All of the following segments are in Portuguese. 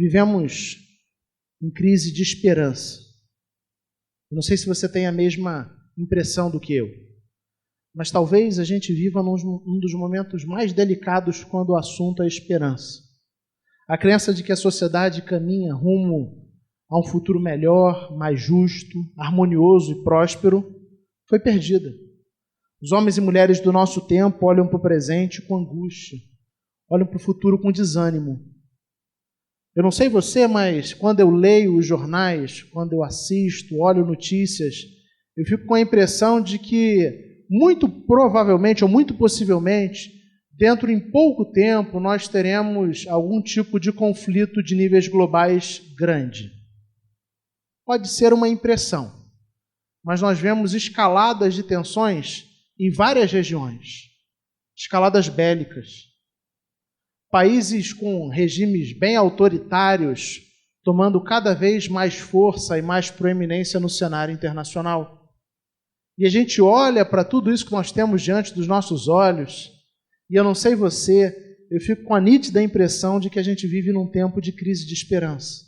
vivemos em crise de esperança. Eu não sei se você tem a mesma impressão do que eu, mas talvez a gente viva num dos momentos mais delicados quando o assunto é esperança. A crença de que a sociedade caminha rumo a um futuro melhor, mais justo, harmonioso e próspero foi perdida. Os homens e mulheres do nosso tempo olham para o presente com angústia, olham para o futuro com desânimo. Eu não sei você, mas quando eu leio os jornais, quando eu assisto, olho notícias, eu fico com a impressão de que muito provavelmente ou muito possivelmente, dentro em pouco tempo, nós teremos algum tipo de conflito de níveis globais grande. Pode ser uma impressão, mas nós vemos escaladas de tensões em várias regiões, escaladas bélicas. Países com regimes bem autoritários tomando cada vez mais força e mais proeminência no cenário internacional. E a gente olha para tudo isso que nós temos diante dos nossos olhos, e eu não sei você, eu fico com a nítida impressão de que a gente vive num tempo de crise de esperança,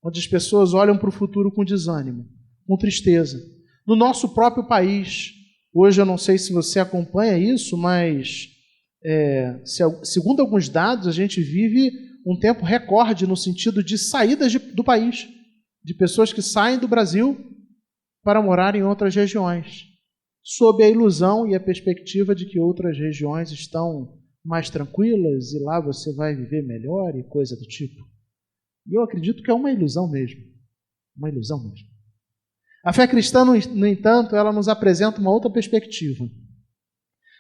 onde as pessoas olham para o futuro com desânimo, com tristeza. No nosso próprio país, hoje eu não sei se você acompanha isso, mas segundo alguns dados, a gente vive um tempo recorde no sentido de saídas do país, de pessoas que saem do Brasil para morar em outras regiões, sob a ilusão e a perspectiva de que outras regiões estão mais tranquilas e lá você vai viver melhor e coisa do tipo. E eu acredito que é uma ilusão mesmo. Uma ilusão mesmo. A fé cristã, no entanto, ela nos apresenta uma outra perspectiva.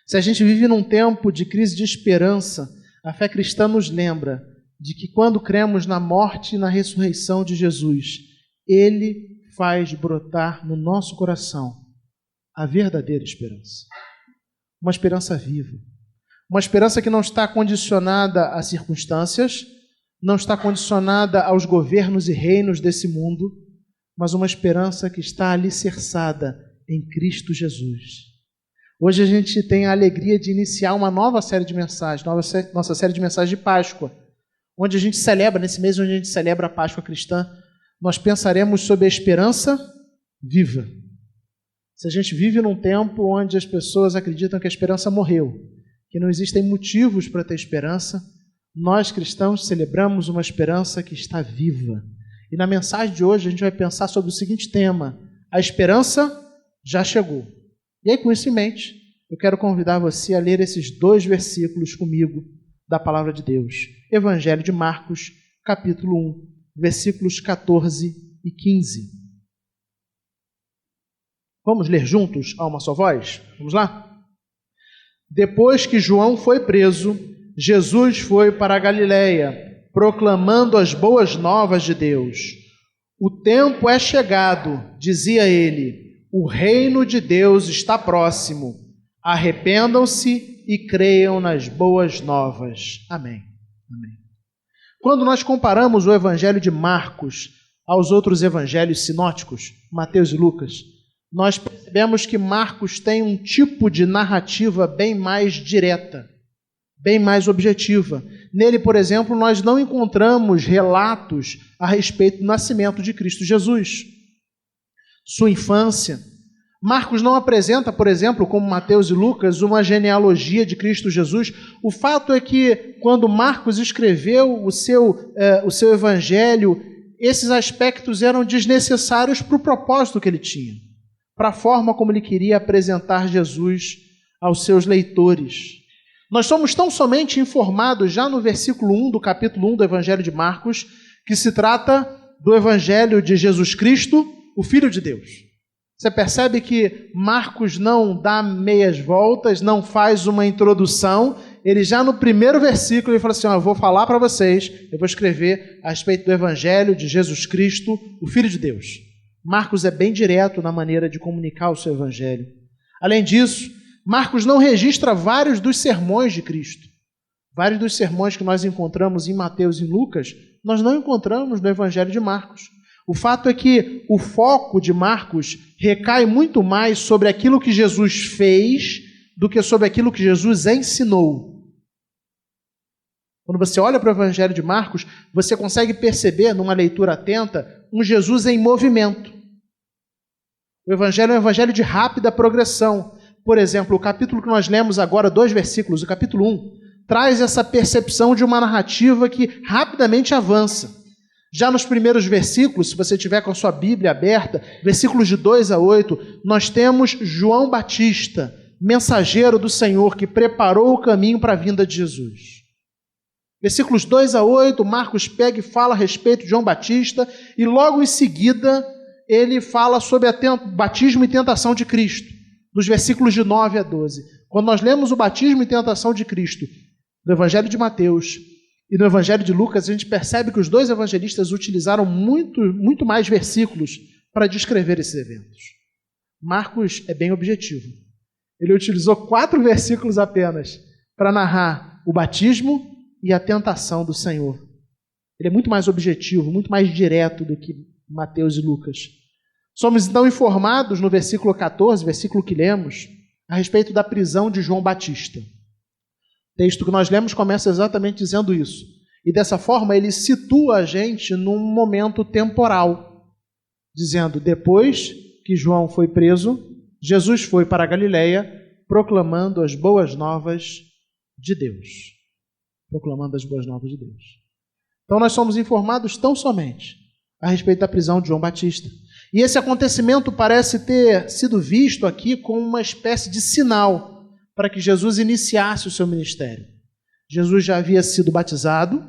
Se a gente vive num tempo de crise de esperança, a fé cristã nos lembra de que quando cremos na morte e na ressurreição de Jesus, Ele faz brotar no nosso coração a verdadeira esperança. Uma esperança viva. Uma esperança que não está condicionada a circunstâncias, não está condicionada aos governos e reinos desse mundo, mas uma esperança que está alicerçada em Cristo Jesus. Hoje a gente tem a alegria de iniciar uma nova série de mensagens, nossa série de mensagens de Páscoa, onde a gente celebra, nesse mês onde a gente celebra a Páscoa cristã, nós pensaremos sobre a esperança viva. Se a gente vive num tempo onde as pessoas acreditam que a esperança morreu, que não existem motivos para ter esperança, nós cristãos celebramos uma esperança que está viva. E na mensagem de hoje a gente vai pensar sobre o seguinte tema: a esperança já chegou. E aí, com isso em mente, eu quero convidar você a ler esses 2 versículos comigo da Palavra de Deus. Evangelho de Marcos, capítulo 1, versículos 14 e 15. Vamos ler juntos a uma só voz? Vamos lá? Depois que João foi preso, Jesus foi para a Galileia, proclamando as boas novas de Deus. O tempo é chegado, dizia ele, o reino de Deus está próximo. Arrependam-se e creiam nas boas novas. Amém. Amém. Quando nós comparamos o Evangelho de Marcos aos outros evangelhos sinóticos, Mateus e Lucas, nós percebemos que Marcos tem um tipo de narrativa bem mais direta, bem mais objetiva. Nele, por exemplo, nós não encontramos relatos a respeito do nascimento de Cristo Jesus, sua infância. Marcos não apresenta, por exemplo, como Mateus e Lucas, uma genealogia de Cristo Jesus. O fato é que, quando Marcos escreveu o seu evangelho, esses aspectos eram desnecessários para o propósito que ele tinha, para a forma como ele queria apresentar Jesus aos seus leitores. Nós somos tão somente informados já no versículo 1 do capítulo 1 do Evangelho de Marcos, que se trata do Evangelho de Jesus Cristo, o Filho de Deus. Você percebe que Marcos não dá meias voltas, não faz uma introdução. Ele já no primeiro versículo ele fala assim, eu vou falar para vocês, eu vou escrever a respeito do Evangelho de Jesus Cristo, o Filho de Deus. Marcos é bem direto na maneira de comunicar o seu Evangelho. Além disso, Marcos não registra vários dos sermões de Cristo. Vários dos sermões que nós encontramos em Mateus e Lucas, nós não encontramos no Evangelho de Marcos. O fato é que o foco de Marcos recai muito mais sobre aquilo que Jesus fez do que sobre aquilo que Jesus ensinou. Quando você olha para o Evangelho de Marcos, você consegue perceber, numa leitura atenta, um Jesus em movimento. O Evangelho é um evangelho de rápida progressão. Por exemplo, o capítulo que nós lemos agora, 2 versículos, o capítulo 1, traz essa percepção de uma narrativa que rapidamente avança. Já nos primeiros versículos, se você tiver com a sua Bíblia aberta, versículos de 2 a 8, nós temos João Batista, mensageiro do Senhor, que preparou o caminho para a vinda de Jesus. Versículos 2 a 8, Marcos pega e fala a respeito de João Batista, e logo em seguida ele fala sobre o batismo e tentação de Cristo, dos versículos de 9 a 12. Quando nós lemos o batismo e tentação de Cristo, no Evangelho de Mateus e no Evangelho de Lucas, a gente percebe que os dois evangelistas utilizaram muito mais versículos para descrever esses eventos. Marcos é bem objetivo. Ele utilizou 4 versículos apenas para narrar o batismo e a tentação do Senhor. Ele é muito mais objetivo, muito mais direto do que Mateus e Lucas. Somos então informados no versículo 14, versículo que lemos, a respeito da prisão de João Batista. O texto que nós lemos começa exatamente dizendo isso. E dessa forma ele situa a gente num momento temporal, dizendo: depois que João foi preso, Jesus foi para a Galileia proclamando as boas novas de Deus. Proclamando as boas novas de Deus. Então nós somos informados tão somente a respeito da prisão de João Batista. E esse acontecimento parece ter sido visto aqui como uma espécie de sinal para que Jesus iniciasse o seu ministério. Jesus já havia sido batizado,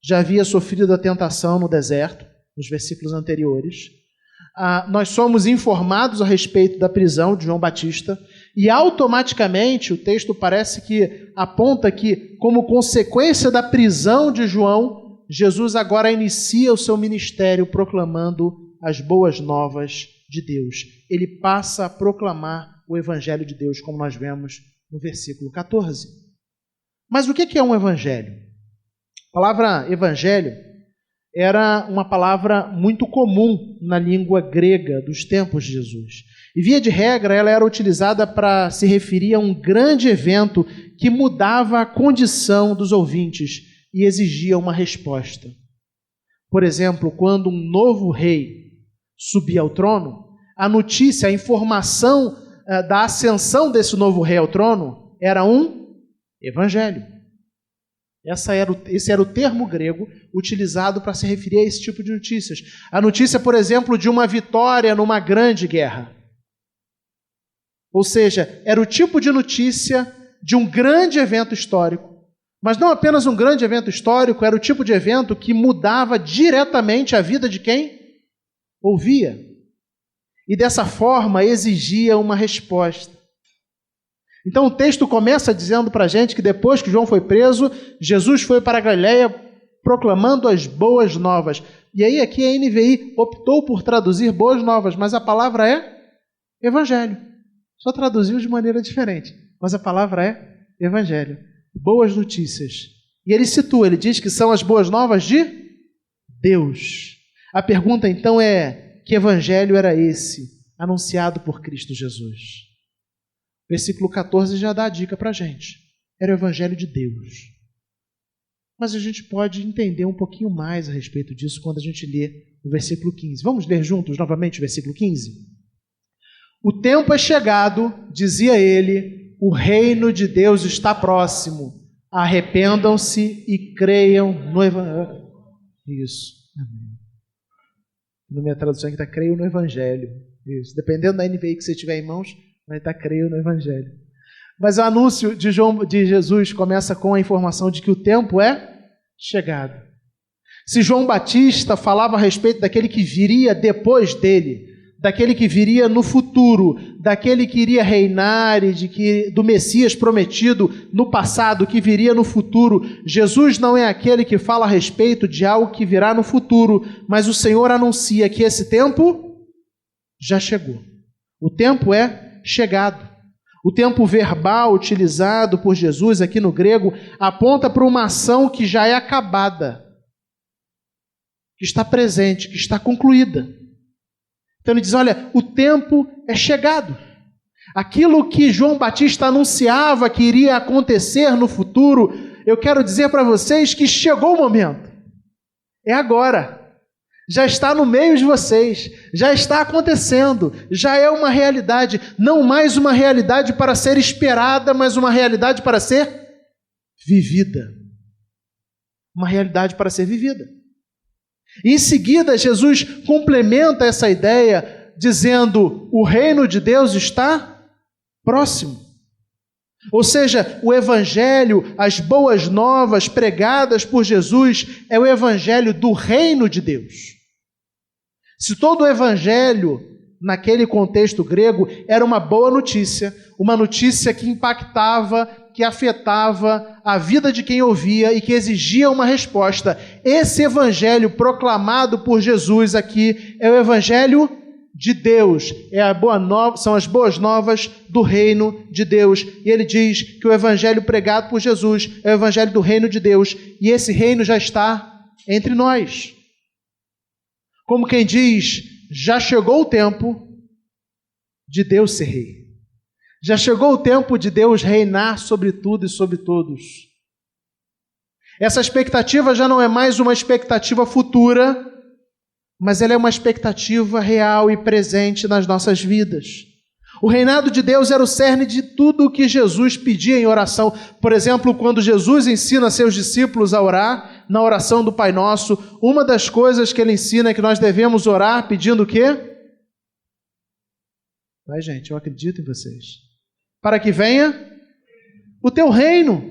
já havia sofrido a tentação no deserto, nos versículos anteriores. Nós somos informados a respeito da prisão de João Batista e automaticamente o texto parece que aponta que, como consequência da prisão de João, Jesus agora inicia o seu ministério proclamando as boas novas de Deus. Ele passa a proclamar o Evangelho de Deus, como nós vemos no versículo 14. Mas o que é um evangelho? A palavra evangelho era uma palavra muito comum na língua grega dos tempos de Jesus. E, via de regra, ela era utilizada para se referir a um grande evento que mudava a condição dos ouvintes e exigia uma resposta. Por exemplo, quando um novo rei subia ao trono, a notícia, a informação da ascensão desse novo rei ao trono era um evangelho. Esse era o termo grego utilizado para se referir a esse tipo de notícias. A notícia, por exemplo, de uma vitória numa grande guerra. Ou seja, era o tipo de notícia de um grande evento histórico. Mas não apenas um grande evento histórico, era o tipo de evento que mudava diretamente a vida de quem ouvia. E dessa forma exigia uma resposta. Então o texto começa dizendo para a gente que depois que João foi preso, Jesus foi para a Galileia proclamando as boas novas. E aí aqui a NVI optou por traduzir boas novas, mas a palavra é evangelho. Só traduziu de maneira diferente, mas a palavra é evangelho. Boas notícias. E ele situa, ele diz que são as boas novas de Deus. A pergunta então é: que evangelho era esse anunciado por Cristo Jesus? Versículo 14 já dá a dica para a gente. Era o evangelho de Deus. Mas a gente pode entender um pouquinho mais a respeito disso quando a gente lê o versículo 15. Vamos ler juntos novamente o versículo 15? O tempo é chegado, dizia ele, o reino de Deus está próximo. Arrependam-se e creiam no evangelho. Isso. Amém. Na minha tradução aqui está creio no evangelho. Isso. Dependendo da NVI que você tiver em mãos, vai estar creio no evangelho. Mas o anúncio de Jesus começa com a informação de que o tempo é chegado. Se João Batista falava a respeito daquele que viria depois dele, daquele que viria no futuro, daquele que iria reinar e do Messias prometido no passado, que viria no futuro, Jesus não é aquele que fala a respeito de algo que virá no futuro, mas o Senhor anuncia que esse tempo já chegou. O tempo é chegado. O tempo verbal utilizado por Jesus aqui no grego aponta para uma ação que já é acabada, que está presente, que está concluída. Então ele diz, olha, o tempo é chegado. Aquilo que João Batista anunciava que iria acontecer no futuro eu quero dizer para vocês que chegou o momento. É agora. Já está no meio de vocês, já está acontecendo, já é uma realidade, não mais uma realidade para ser esperada, mas uma realidade para ser vivida. Uma realidade para ser vivida. E em seguida, Jesus complementa essa ideia dizendo: o reino de Deus está próximo. Ou seja, o evangelho, as boas novas pregadas por Jesus é o evangelho do reino de Deus. Se todo o evangelho, naquele contexto grego, era uma boa notícia, uma notícia que impactava, que afetava a vida de quem ouvia e que exigia uma resposta, esse evangelho proclamado por Jesus aqui é o evangelho de Deus, são as boas novas do reino de Deus. E ele diz que o evangelho pregado por Jesus é o evangelho do reino de Deus, e esse reino já está entre nós. Como quem diz, já chegou o tempo de Deus ser rei. Já chegou o tempo de Deus reinar sobre tudo e sobre todos. Essa expectativa já não é mais uma expectativa futura, mas ela é uma expectativa real e presente nas nossas vidas. O reinado de Deus era o cerne de tudo o que Jesus pedia em oração. Por exemplo, quando Jesus ensina seus discípulos a orar, na oração do Pai Nosso, uma das coisas que ele ensina é que nós devemos orar pedindo o quê? Vai, gente, eu acredito em vocês. Para que venha o teu reino.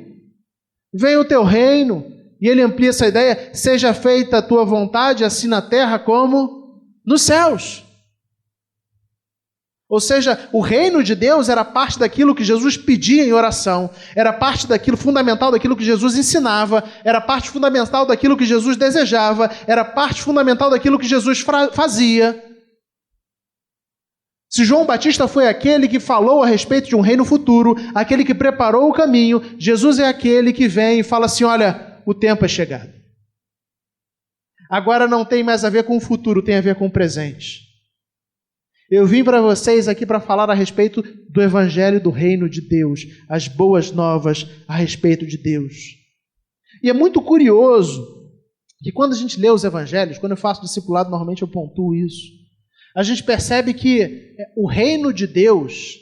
Venha o teu reino. E ele amplia essa ideia: seja feita a tua vontade, assim na terra como nos céus. Ou seja, o reino de Deus era parte daquilo que Jesus pedia em oração, era parte daquilo fundamental daquilo que Jesus ensinava, era parte fundamental daquilo que Jesus desejava, era parte fundamental daquilo que Jesus fazia. Se João Batista foi aquele que falou a respeito de um reino futuro, aquele que preparou o caminho, Jesus é aquele que vem e fala assim: olha, o tempo é chegado. Agora não tem mais a ver com o futuro, tem a ver com o presente. Eu vim para vocês aqui para falar a respeito do evangelho do reino de Deus, as boas novas a respeito de Deus. E é muito curioso que quando a gente lê os evangelhos, quando eu faço discipulado, normalmente eu pontuo isso, a gente percebe que o reino de Deus,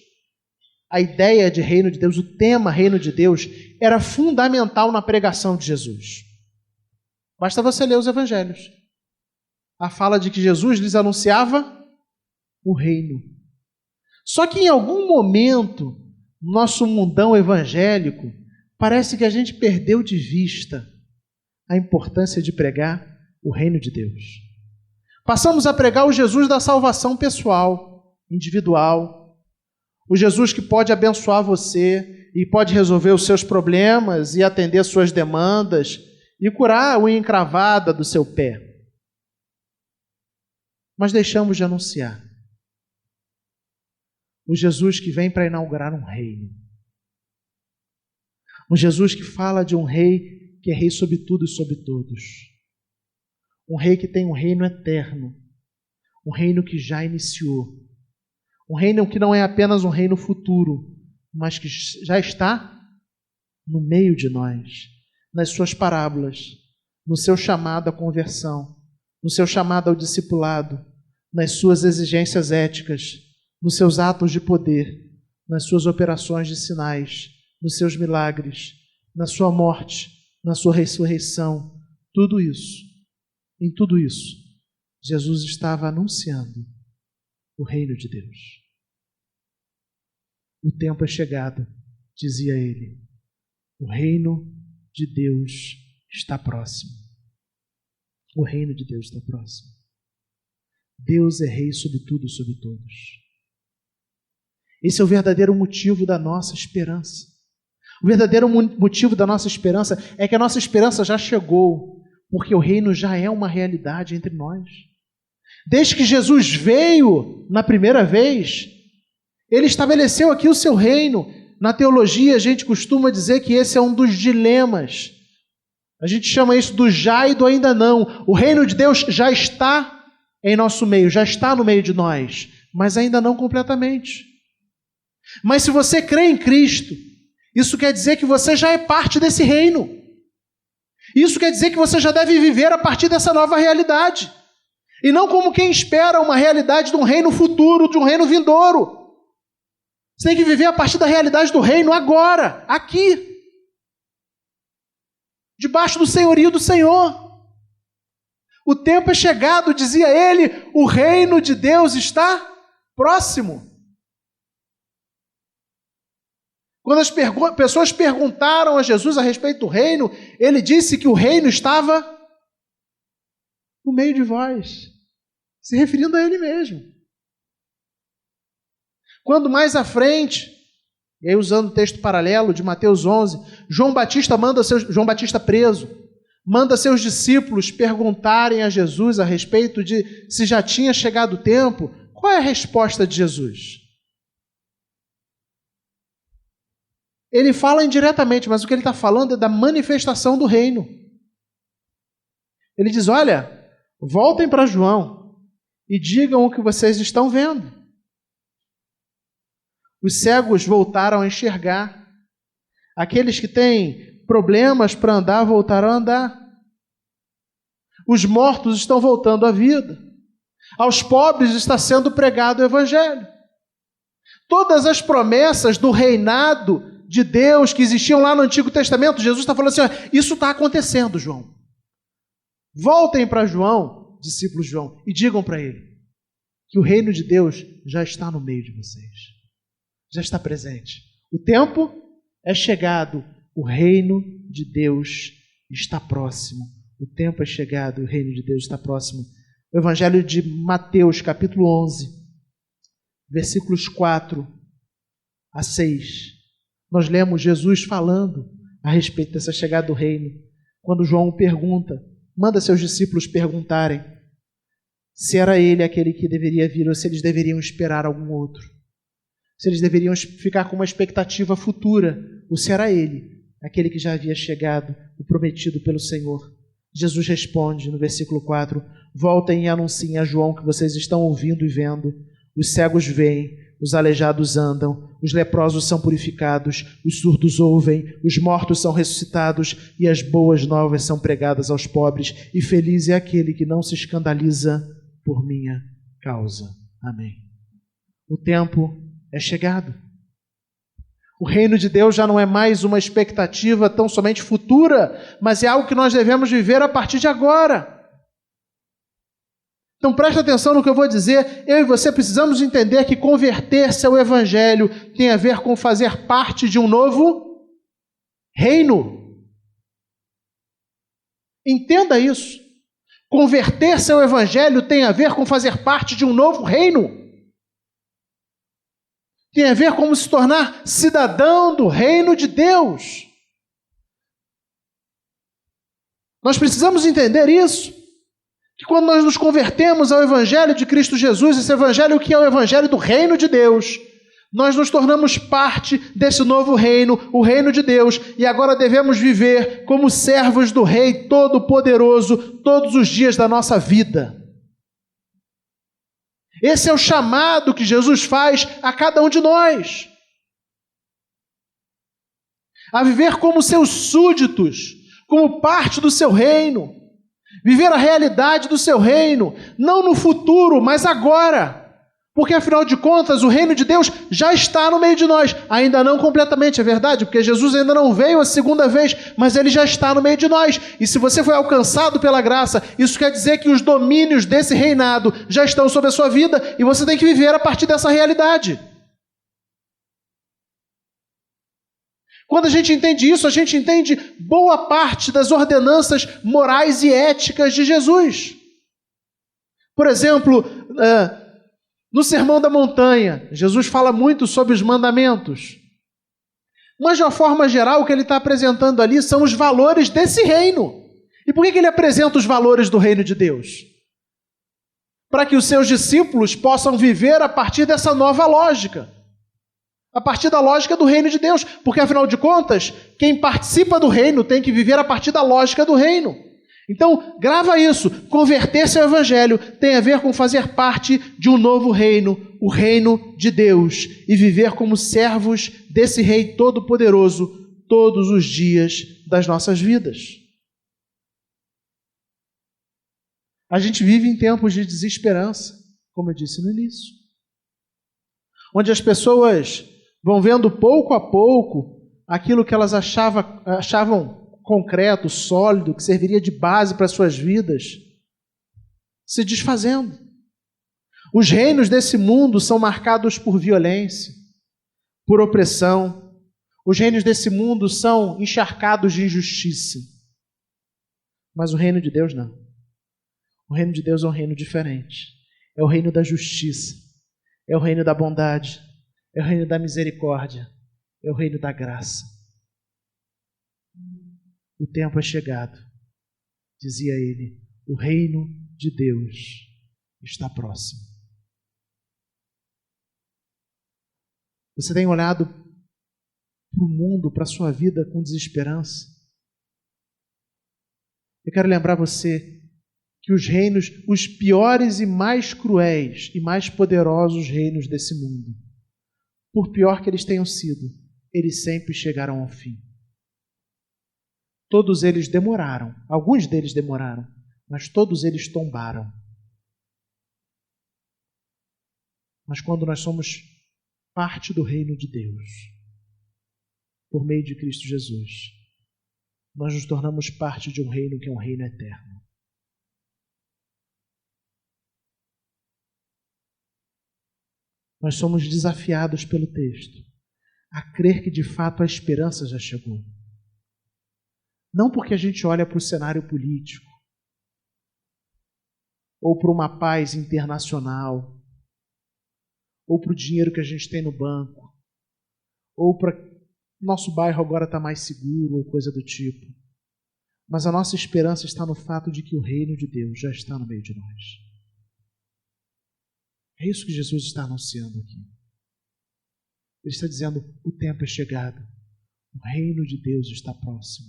a ideia de reino de Deus, o tema reino de Deus, era fundamental na pregação de Jesus. Basta você ler os evangelhos. A fala de que Jesus lhes anunciava o reino. Só que em algum momento, no nosso mundão evangélico, parece que a gente perdeu de vista a importância de pregar o reino de Deus. Passamos a pregar o Jesus da salvação pessoal, individual, o Jesus que pode abençoar você e pode resolver os seus problemas e atender as suas demandas e curar a unha encravada do seu pé. Mas deixamos de anunciar o Jesus que vem para inaugurar um reino. Um Jesus que fala de um rei que é rei sobre tudo e sobre todos. Um rei que tem um reino eterno. Um reino que já iniciou. Um reino que não é apenas um reino futuro, mas que já está no meio de nós, nas suas parábolas, no seu chamado à conversão, no seu chamado ao discipulado, nas suas exigências éticas, nos seus atos de poder, nas suas operações de sinais, nos seus milagres, na sua morte, na sua ressurreição, tudo isso, em tudo isso, Jesus estava anunciando o reino de Deus. O tempo é chegado, dizia ele, o reino de Deus está próximo. O reino de Deus está próximo. Deus é rei sobre tudo e sobre todos. Esse é o verdadeiro motivo da nossa esperança. O verdadeiro motivo da nossa esperança é que a nossa esperança já chegou, porque o reino já é uma realidade entre nós. Desde que Jesus veio na primeira vez, ele estabeleceu aqui o seu reino. Na teologia a gente costuma dizer que esse é um dos dilemas. A gente chama isso do já e do ainda não. O reino de Deus já está em nosso meio, já está no meio de nós, mas ainda não completamente. Mas se você crê em Cristo, isso quer dizer que você já é parte desse reino. Isso quer dizer que você já deve viver a partir dessa nova realidade. E não como quem espera uma realidade de um reino futuro, de um reino vindouro. Você tem que viver a partir da realidade do reino agora, aqui. Debaixo do senhorio do Senhor. O tempo é chegado, dizia ele, o reino de Deus está próximo. Quando as pessoas perguntaram a Jesus a respeito do reino, ele disse que o reino estava no meio de vós, se referindo a ele mesmo. Quando mais à frente, e aí usando o texto paralelo de Mateus 11, João Batista preso, manda seus discípulos perguntarem a Jesus a respeito de se já tinha chegado o tempo. Qual é a resposta de Jesus? Ele fala indiretamente, mas o que ele está falando é da manifestação do reino. Ele diz, olha, voltem para João e digam o que vocês estão vendo. Os cegos voltaram a enxergar. Aqueles que têm problemas para andar voltaram a andar. Os mortos estão voltando à vida. Aos pobres está sendo pregado o evangelho. Todas as promessas do reinado de Deus que existiam lá no Antigo Testamento, Jesus está falando assim, ó, isso está acontecendo, João. Voltem para João, discípulos de João, e digam para ele que o reino de Deus já está no meio de vocês. Já está presente. O tempo é chegado, o reino de Deus está próximo. O tempo é chegado, o reino de Deus está próximo. O Evangelho de Mateus, capítulo 11, versículos 4 a 6. Nós lemos Jesus falando a respeito dessa chegada do reino. Quando João pergunta, manda seus discípulos perguntarem se era ele aquele que deveria vir ou se eles deveriam esperar algum outro. Se eles deveriam ficar com uma expectativa futura, ou se era ele, aquele que já havia chegado, o prometido pelo Senhor. Jesus responde no versículo 4, voltem e anunciem a João que vocês estão ouvindo e vendo. Os cegos veem, os aleijados andam, os leprosos são purificados, os surdos ouvem, os mortos são ressuscitados e as boas novas são pregadas aos pobres. E feliz é aquele que não se escandaliza por minha causa. Amém. O tempo é chegado. O reino de Deus já não é mais uma expectativa tão somente futura, mas é algo que nós devemos viver a partir de agora. Então presta atenção no que eu vou dizer. Eu e você precisamos entender que converter-se ao Evangelho tem a ver com fazer parte de um novo reino. Entenda isso. Converter-se ao Evangelho tem a ver com fazer parte de um novo reino. Tem a ver com se tornar cidadão do reino de Deus. Nós precisamos entender isso. Que quando nós nos convertemos ao Evangelho de Cristo Jesus, esse Evangelho que é o Evangelho do reino de Deus, nós nos tornamos parte desse novo reino, o reino de Deus, e agora devemos viver como servos do Rei Todo-Poderoso todos os dias da nossa vida. Esse é o chamado que Jesus faz a cada um de nós. A viver como seus súditos, como parte do seu reino. Viver a realidade do seu reino, não no futuro, mas agora. Porque, afinal de contas, o reino de Deus já está no meio de nós. Ainda não completamente, é verdade, porque Jesus ainda não veio a segunda vez, mas ele já está no meio de nós. E se você foi alcançado pela graça, isso quer dizer que os domínios desse reinado já estão sobre a sua vida e você tem que viver a partir dessa realidade. Quando a gente entende isso, a gente entende boa parte das ordenanças morais e éticas de Jesus. Por exemplo, no Sermão da Montanha, Jesus fala muito sobre os mandamentos. Mas, de uma forma geral, o que ele está apresentando ali são os valores desse reino. E por que ele apresenta os valores do reino de Deus? Para que os seus discípulos possam viver a partir dessa nova lógica. A partir da lógica do reino de Deus. Porque, afinal de contas, quem participa do reino tem que viver a partir da lógica do reino. Então, grava isso. Converter-se ao Evangelho tem a ver com fazer parte de um novo reino, o reino de Deus, e viver como servos desse Rei Todo-Poderoso todos os dias das nossas vidas. A gente vive em tempos de desesperança, como eu disse no início, onde as pessoas vão vendo pouco a pouco aquilo que elas achavam concreto, sólido, que serviria de base para as suas vidas, se desfazendo. Os reinos desse mundo são marcados por violência, por opressão. Os reinos desse mundo são encharcados de injustiça. Mas o reino de Deus não. O reino de Deus é um reino diferente. É o reino da justiça. É o reino da bondade. É o reino da misericórdia. É o reino da graça. O tempo é chegado, dizia ele. O reino de Deus está próximo. Você tem olhado para o mundo, para a sua vida com desesperança? Eu quero lembrar você que os reinos, os piores e mais cruéis e mais poderosos reinos desse mundo, por pior que eles tenham sido, eles sempre chegaram ao fim. Todos eles demoraram, alguns deles demoraram, mas todos eles tombaram. Mas quando nós somos parte do reino de Deus, por meio de Cristo Jesus, nós nos tornamos parte de um reino que é um reino eterno. Nós somos desafiados pelo texto a crer que de fato a esperança já chegou. Não porque a gente olha para o cenário político, ou para uma paz internacional, ou para o dinheiro que a gente tem no banco, ou para nosso bairro agora está mais seguro, ou coisa do tipo. Mas a nossa esperança está no fato de que o reino de Deus já está no meio de nós. É isso que Jesus está anunciando aqui. Ele está dizendo, o tempo é chegado, o reino de Deus está próximo.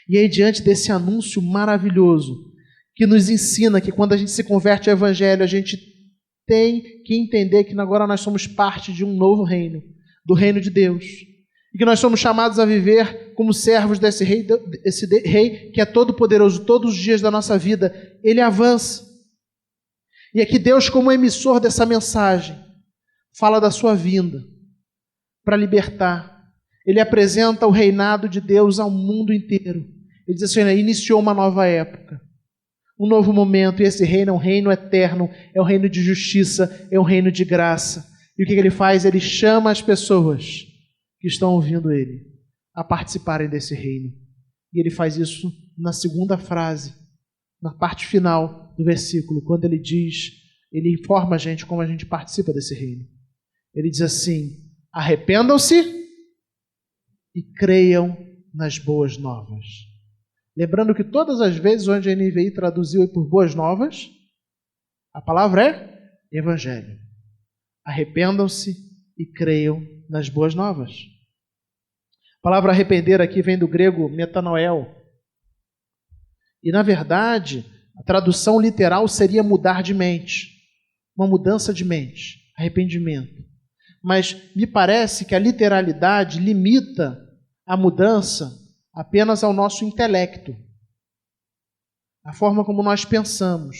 E aí, diante desse anúncio maravilhoso, que nos ensina que quando a gente se converte ao Evangelho, a gente tem que entender que agora nós somos parte de um novo reino, do reino de Deus, e que nós somos chamados a viver como servos desse rei, rei que é todo poderoso. Todos os dias da nossa vida ele avança, e aqui Deus, como emissor dessa mensagem, fala da sua vinda para libertar. Ele apresenta o reinado de Deus ao mundo inteiro. Ele diz assim, iniciou uma nova época, um novo momento, e esse reino é um reino eterno, é um reino de justiça, é um reino de graça. E o que ele faz? Ele chama as pessoas que estão ouvindo ele a participarem desse reino. E ele faz isso na segunda frase, na parte final do versículo, quando ele diz, ele informa a gente como a gente participa desse reino. Ele diz assim, arrependam-se e creiam nas boas novas. Lembrando que todas as vezes onde a NVI traduziu por boas novas, a palavra é evangelho. Arrependam-se e creiam nas boas novas. A palavra arrepender aqui vem do grego metanoel. E na verdade, a tradução literal seria mudar de mente. Uma mudança de mente, arrependimento. Mas me parece que a literalidade limita a mudança apenas ao nosso intelecto, a forma como nós pensamos.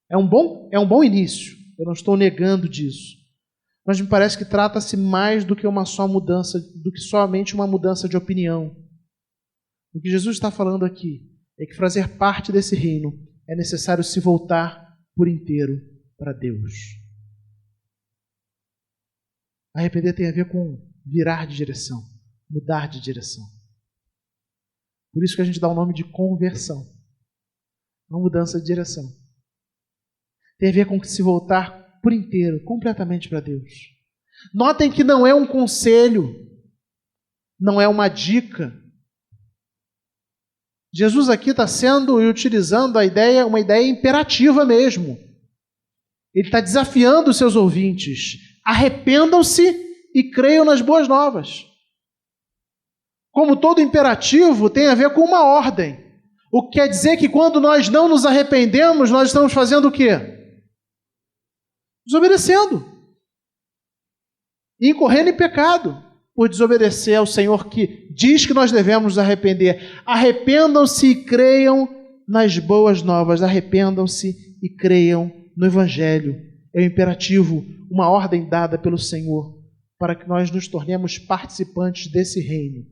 É um bom início, eu não estou negando disso, mas me parece que trata-se mais do que uma só mudança, do que somente uma mudança de opinião. O que Jesus está falando aqui é que fazer parte desse reino é necessário se voltar por inteiro para Deus. Arrepender tem a ver com virar de direção, mudar de direção. Por isso que a gente dá o nome de conversão. Uma mudança de direção. Tem a ver com se voltar por inteiro, completamente para Deus. Notem que não é um conselho, não é uma dica. Jesus aqui está sendo e utilizando uma ideia imperativa mesmo. Ele está desafiando os seus ouvintes. Arrependam-se e creiam nas boas novas. Como todo imperativo, tem a ver com uma ordem. O que quer dizer que quando nós não nos arrependemos, nós estamos fazendo o quê? Desobedecendo. E incorrendo em pecado, por desobedecer ao Senhor que diz que nós devemos nos arrepender. Arrependam-se e creiam nas boas novas, arrependam-se e creiam no Evangelho. É o imperativo, uma ordem dada pelo Senhor para que nós nos tornemos participantes desse reino.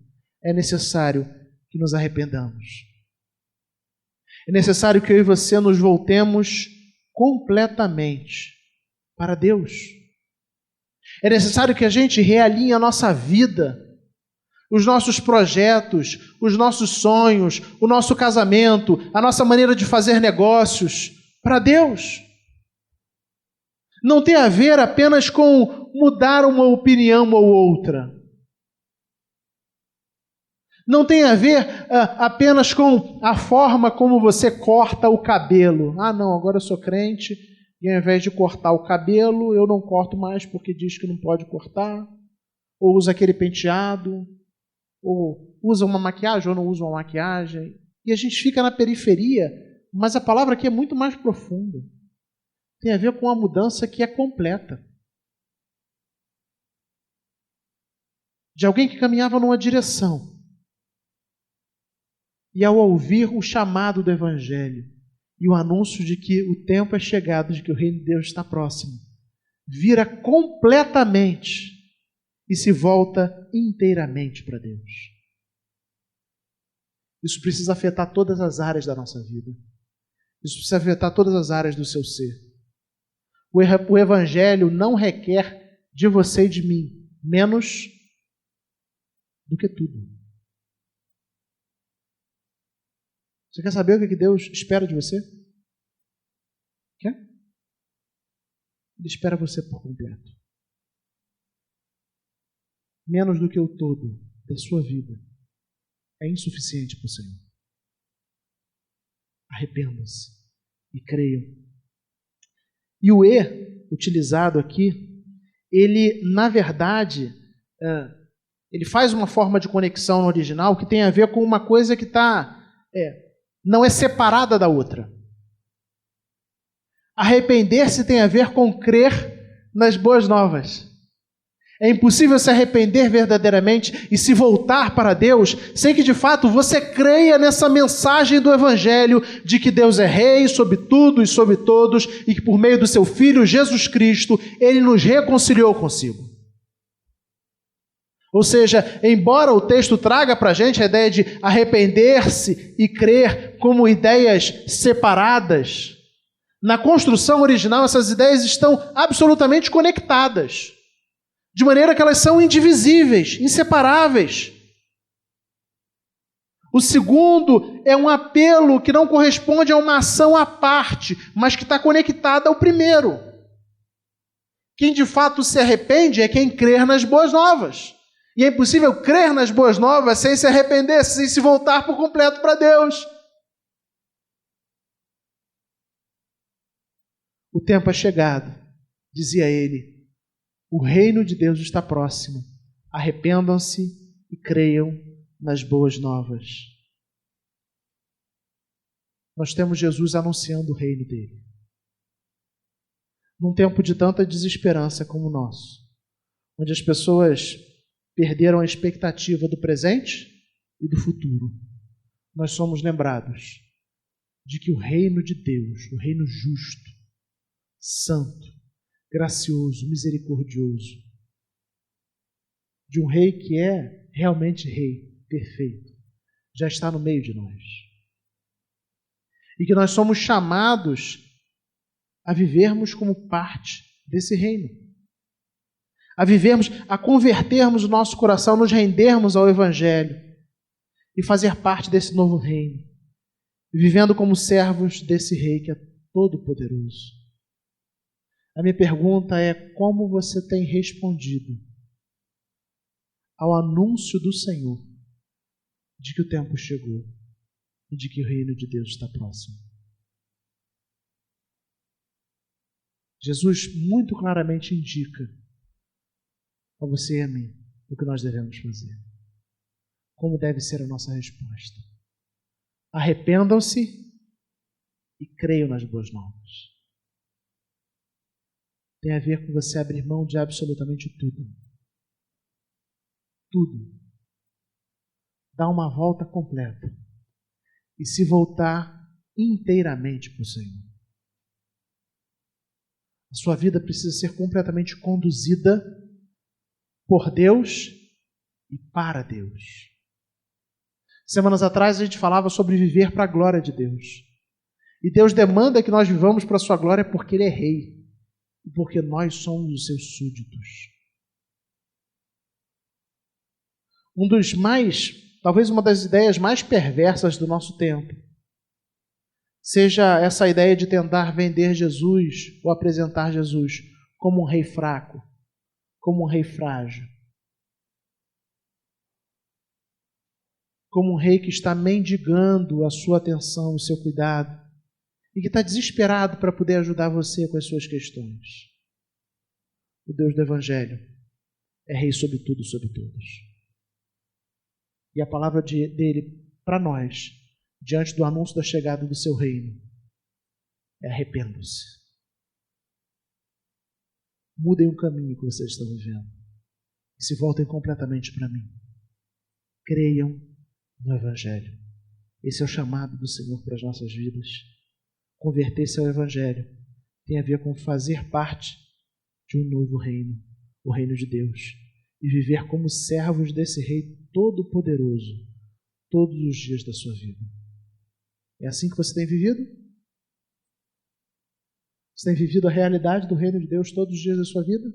É necessário que nos arrependamos. É necessário que eu e você nos voltemos completamente para Deus. É necessário que a gente realinhe a nossa vida, os nossos projetos, os nossos sonhos, o nosso casamento, a nossa maneira de fazer negócios para Deus. Não tem a ver apenas com mudar uma opinião ou outra. Não tem a ver apenas com a forma como você corta o cabelo. Ah, não, agora eu sou crente e ao invés de cortar o cabelo, eu não corto mais porque diz que não pode cortar. Ou usa aquele penteado, ou usa uma maquiagem ou não usa uma maquiagem. E a gente fica na periferia, mas a palavra aqui é muito mais profunda. Tem a ver com a mudança que é completa. De alguém que caminhava numa direção. E ao ouvir o chamado do Evangelho e o anúncio de que o tempo é chegado, de que o reino de Deus está próximo, vira completamente e se volta inteiramente para Deus. Isso precisa afetar todas as áreas da nossa vida. Isso precisa afetar todas as áreas do seu ser. O Evangelho não requer de você e de mim menos do que tudo. Você quer saber o que Deus espera de você? Quer? Ele espera você por completo. Menos do que o todo da sua vida é insuficiente para o Senhor. Arrependam-se e creiam. E o E, utilizado aqui, ele, na verdade, ele faz uma forma de conexão no original que tem a ver com uma coisa que não é separada da outra. Arrepender-se tem a ver com crer nas boas novas. É impossível se arrepender verdadeiramente e se voltar para Deus sem que de fato você creia nessa mensagem do Evangelho de que Deus é Rei sobre tudo e sobre todos e que por meio do seu Filho Jesus Cristo Ele nos reconciliou consigo. Ou seja, embora o texto traga para a gente a ideia de arrepender-se e crer como ideias separadas, na construção original essas ideias estão absolutamente conectadas. De maneira que elas são indivisíveis, inseparáveis. O segundo é um apelo que não corresponde a uma ação à parte, mas que está conectada ao primeiro. Quem de fato se arrepende é quem crer nas boas novas. E é impossível crer nas boas novas sem se arrepender, sem se voltar por completo para Deus. O tempo é chegado, dizia ele. O reino de Deus está próximo. Arrependam-se e creiam nas boas novas. Nós temos Jesus anunciando o reino dele. Num tempo de tanta desesperança como o nosso, onde as pessoas perderam a expectativa do presente e do futuro, nós somos lembrados de que o reino de Deus, o reino justo, santo, gracioso, misericordioso, de um rei que é realmente rei, perfeito, já está no meio de nós. E que nós somos chamados a vivermos como parte desse reino. A vivermos, a convertermos o nosso coração, nos rendermos ao Evangelho e fazer parte desse novo reino, vivendo como servos desse rei que é todo-poderoso. A minha pergunta é: como você tem respondido ao anúncio do Senhor de que o tempo chegou e de que o reino de Deus está próximo? Jesus muito claramente indica a você e a mim o que nós devemos fazer. Como deve ser a nossa resposta? Arrependam-se e creiam nas boas novas. Tem a ver com você abrir mão de absolutamente tudo. Tudo. Dar uma volta completa e se voltar inteiramente para o Senhor. A sua vida precisa ser completamente conduzida por Deus e para Deus. Semanas atrás a gente falava sobre viver para a glória de Deus. E Deus demanda que nós vivamos para a sua glória porque Ele é Rei e porque nós somos os seus súditos. Talvez uma das ideias mais perversas do nosso tempo seja essa ideia de tentar vender Jesus ou apresentar Jesus como um rei fraco, como um rei frágil, como um rei que está mendigando a sua atenção, o seu cuidado, e que está desesperado para poder ajudar você com as suas questões. O Deus do Evangelho é rei sobre tudo e sobre todos. E a palavra dele para nós, diante do anúncio da chegada do seu reino, é: arrependam-se. Mudem o caminho que vocês estão vivendo e se voltem completamente para mim. Creiam no Evangelho. Esse é o chamado do Senhor para as nossas vidas. Converter-se ao Evangelho tem a ver com fazer parte de um novo reino, o reino de Deus, e viver como servos desse Rei Todo-Poderoso todos os dias da sua vida. É assim que você tem vivido? Você tem vivido a realidade do reino de Deus todos os dias da sua vida?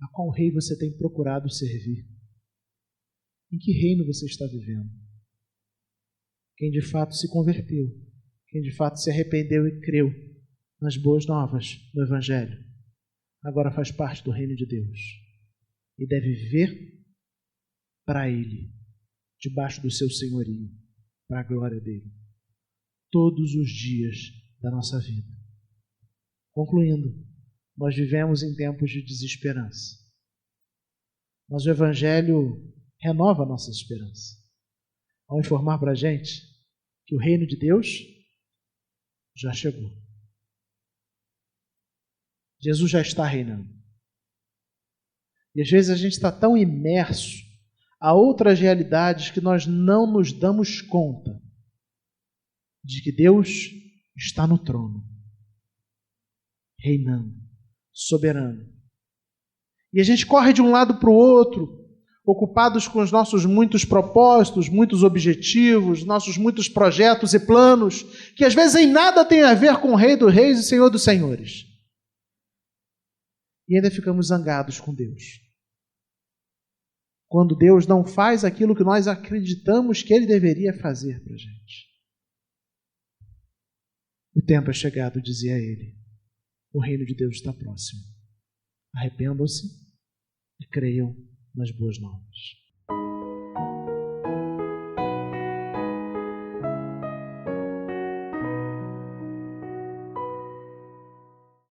A qual rei você tem procurado servir? Em que reino você está vivendo? Quem de fato se converteu, quem de fato se arrependeu e creu nas boas novas do Evangelho, agora faz parte do reino de Deus e deve viver para Ele, debaixo do seu senhorio, para a glória dele, todos os dias da nossa vida. Concluindo, nós vivemos em tempos de desesperança, mas o Evangelho renova a nossa esperança ao informar para a gente que o reino de Deus já chegou. Jesus já está reinando. E às vezes a gente está tão imerso a outras realidades que nós não nos damos conta de que Deus está no trono, reinando, soberano. E a gente corre de um lado para o outro, ocupados com os nossos muitos propósitos, muitos objetivos, nossos muitos projetos e planos, que às vezes em nada tem a ver com o Rei dos Reis e Senhor dos Senhores. E ainda ficamos zangados com Deus, quando Deus não faz aquilo que nós acreditamos que Ele deveria fazer para a gente. O tempo é chegado, dizia ele. O reino de Deus está próximo. Arrependam-se e creiam nas boas novas.